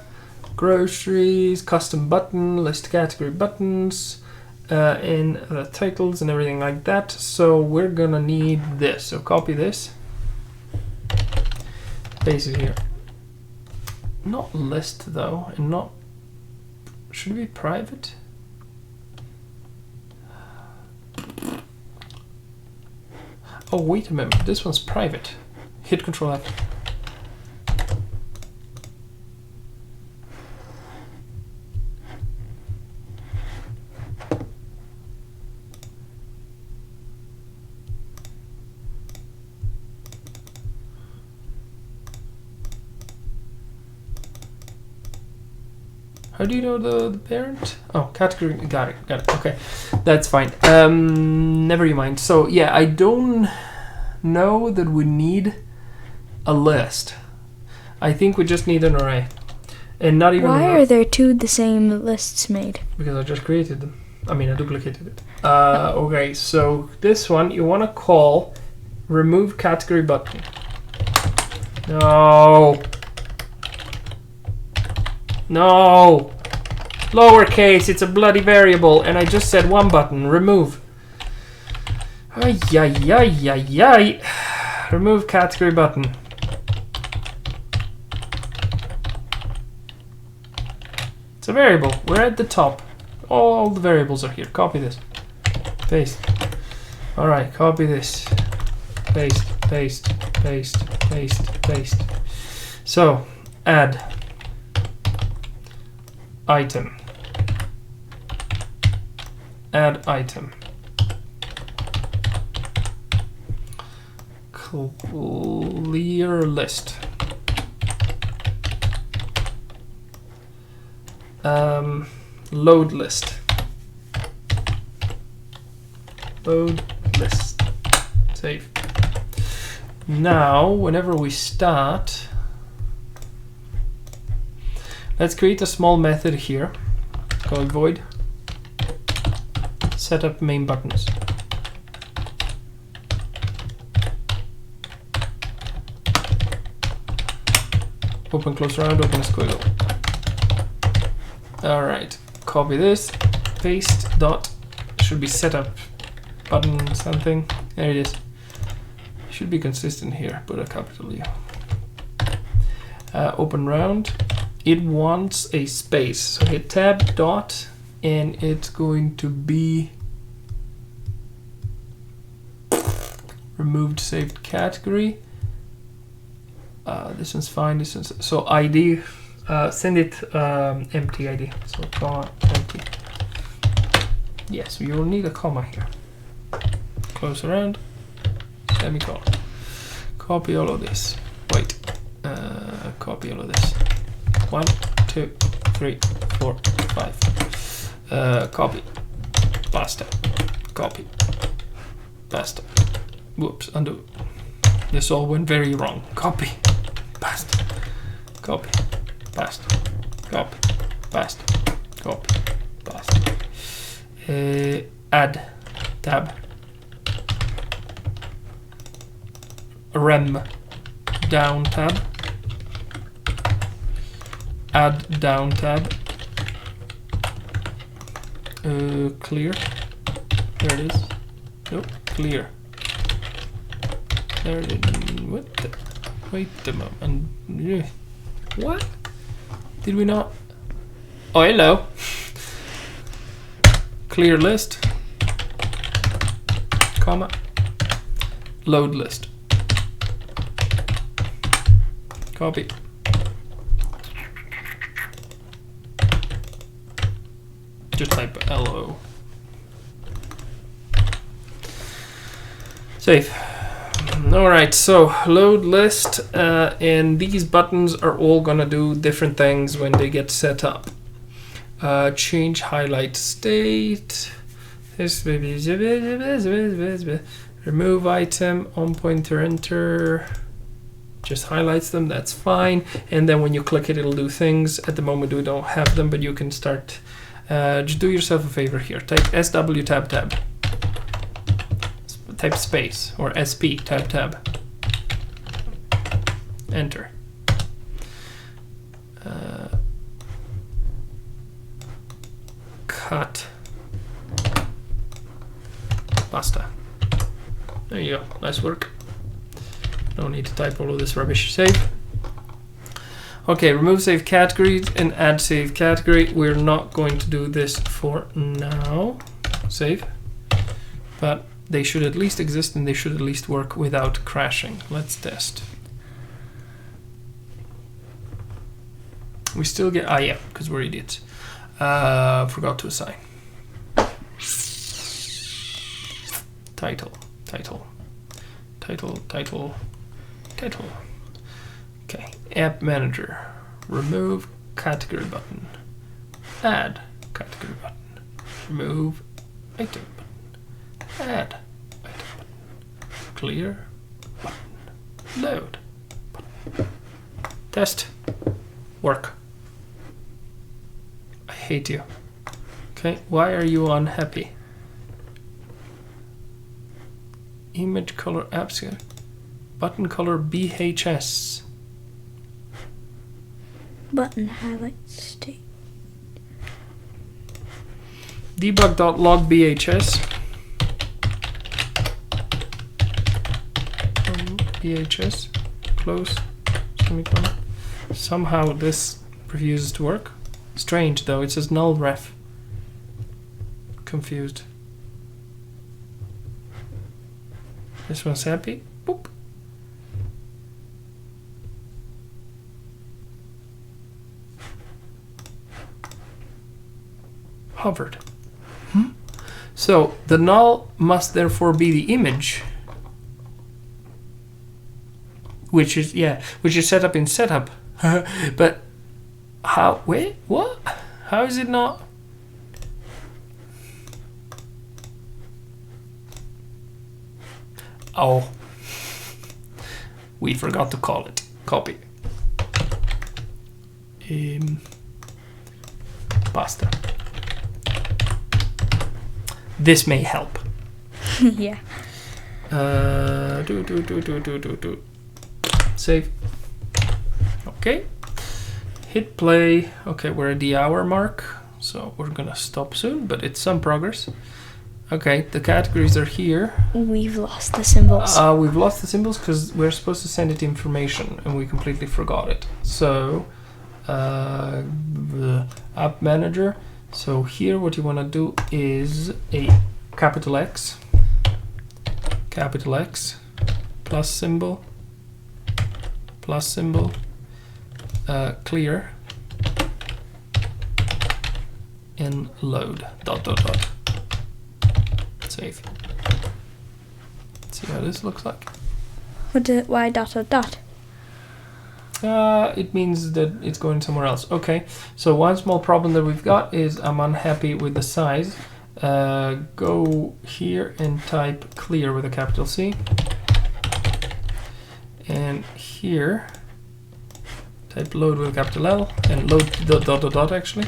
groceries, custom button, list category buttons, and titles and everything like that. So we're gonna need this. So copy this. Paste it here. Not list though, and not. Should it be private? Oh, wait a minute. This one's private. Hit Control F. How do you know the parent? Oh, category. Got it. Okay, that's fine. Never you mind. So yeah, I don't know that we need a list. I think we just need an array, and not even. Why are there two the same lists made? Because I just created them. I mean, I duplicated it. Okay, so this one you want to call remove category button. No. No! Lowercase, it's a bloody variable, and I just said one button, remove. Ay, ay, ay, ay, ay. Remove category button. It's a variable, we're at the top. All the variables are here, copy this. Paste. Alright, copy this. Paste, paste, paste, paste, paste. So, add item. Add item. Clear list. Load list. Load list. Save. Now, whenever we start, let's create a small method here called void setup main buttons. Open, close round, open a squiggle. Alright, copy this, paste, dot, should be setup button something. There it is. Should be consistent here, put a capital U. Open round. It wants a space, so hit tab, dot, and it's going to be removed saved category. This one's fine, this one's, so ID, send it empty ID, so comma empty. Yes, you will need a comma here. Close around, semicolon. Copy all of this. Wait, copy all of this. 1, 2, 3, 4, 5. Copy, pasta, copy, pasta. Whoops, undo. This all went very wrong. Copy, paste, copy, paste, copy, paste, copy, paste. Add tab. Rem down tab. Add down tab. Clear. There it is. Nope, clear. There it is. What the? Wait a moment. What? Did we not? Oh, hello. Clear list. Comma. Load list. Copy. Just type LO. Save. Alright, so load list, and these buttons are all gonna do different things when they get set up. Change highlight state. Remove item, on pointer enter. Just highlights them, that's fine. And then when you click it, it'll do things. At the moment we don't have them, but you can start. Just do yourself a favor here. Type SW tab tab. Type space or SP tab tab. Enter. Cut. Basta. There you go. Nice work. No need to type all of this rubbish. Save. Okay, remove save category and add save category. We're not going to do this for now. Save. But they should at least exist and they should at least work without crashing. Let's test. We still get, yeah, because we're idiots. Forgot to assign. Title. Okay, app manager. Remove category button. Add category button. Remove item button. Add item button. Clear button. Load button. Test. Work. I hate you. Okay, why are you unhappy? Image color apps here. Button color BHS. Button highlight state. Debug.log BHS. BHS. Close. Semicolon. Somehow this refuses to work. Strange though, it says null ref. Confused. This one's happy. Boop. Hovered. So the null must therefore be the image, which is set up in setup. But how? Wait, what? How is it not? Oh, we forgot to call it. Copy. Pasta. This may help. Yeah. Save. Okay. Hit play. Okay, we're at the hour mark, so we're gonna stop soon, but it's some progress. Okay, the categories are here. We've lost the symbols. We've lost the symbols because we're supposed to send it information and we completely forgot it. So, the app manager. So here what you want to do is a capital X, plus symbol, clear, and load, ... Save. Let's see how this looks like. Why ... It means that it's going somewhere else. Okay, so one small problem that we've got is I'm unhappy with the size. Go here and type clear with a capital C. And here, type load with a capital L, and load ... actually. ...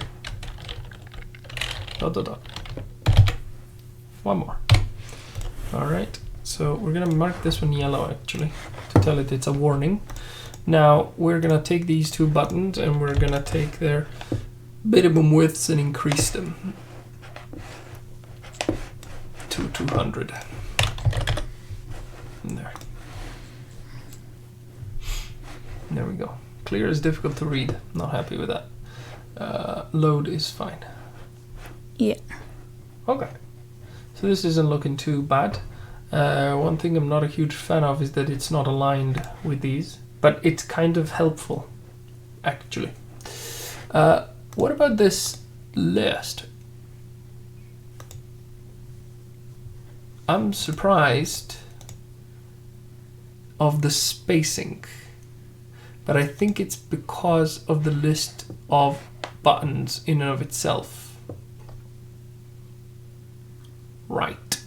One more. Alright, so we're gonna mark this one yellow actually, to tell it it's a warning. Now we're gonna take these two buttons and we're gonna take their minimum widths and increase them to 200. And there we go. Clear is difficult to read. Not happy with that. Load is fine. Yeah. Okay. So this isn't looking too bad. One thing I'm not a huge fan of is that it's not aligned with these, but it's kind of helpful, actually. What about this list? I'm surprised of the spacing, but I think it's because of the list of buttons in and of itself. Right,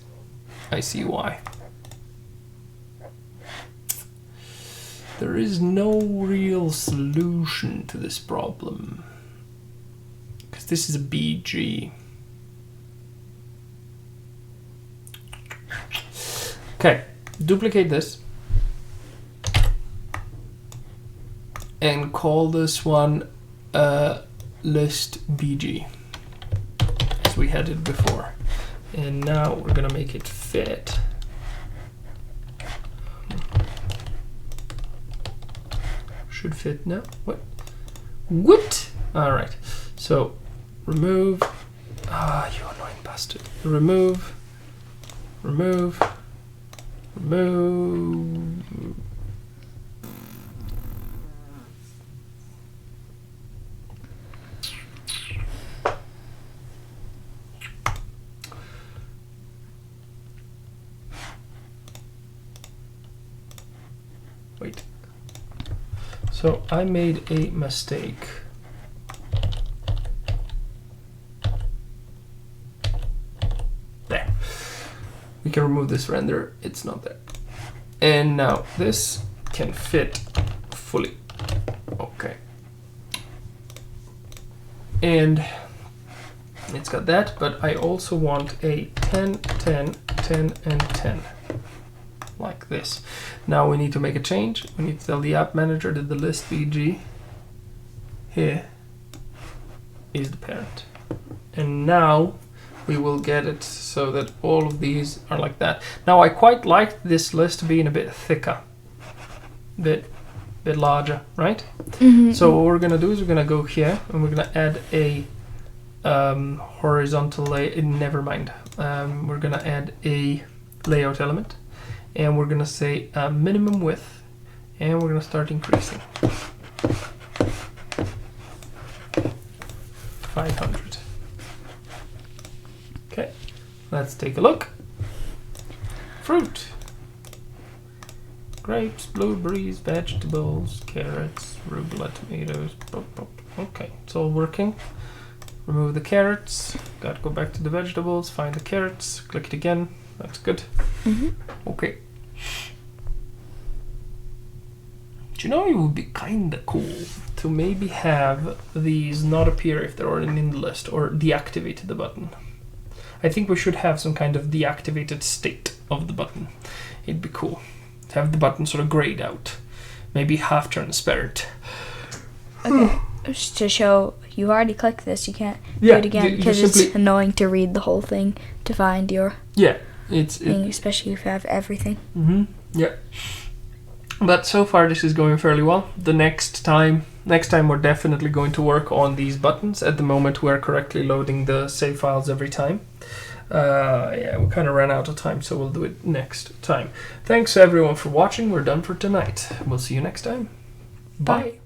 I see why. There is no real solution to this problem, because this is a BG. Okay, duplicate this and call this one list BG, as we had it before. And now we're gonna make it fit. Should fit now. What? What? All right. So remove. You annoying bastard. Remove. Wait. So I made a mistake. There. We can remove this render. It's not there. And now this can fit fully. Okay. And it's got that, but I also want a 10, 10, 10, and 10. Like this. Now we need to make a change. We need to tell the app manager that the list BG here is the parent. And now we will get it so that all of these are like that. Now I quite like this list being a bit thicker, bit larger, right? Mm-hmm. So what we're gonna do is we're gonna go here and we're gonna add a horizontal layer. Never mind. We're gonna add a layout element. and we're gonna say minimum width, and we're gonna start increasing. 500. Okay, let's take a look. Fruit. Grapes, blueberries, vegetables, carrots, arugula, tomatoes. Okay, it's all working. Remove the carrots. Gotta go back to the vegetables, find the carrots, click it again. That's good. Okay. Do you know it would be kinda cool to maybe have these not appear if they're already in the list, or deactivate the button? I think we should have some kind of deactivated state of the button. It'd be cool to have the button sort of grayed out, maybe half transparent. Okay, just to show you already clicked this, you can't do it again because it's annoying to read the whole thing to find your thing, especially if you have everything. Yeah. But so far this is going fairly well. The next time we're definitely going to work on these buttons. At the moment we're correctly loading the save files every time. Yeah, we kind of ran out of time, so we'll do it next time. Thanks everyone for watching. We're done for tonight. We'll see you next time. Bye.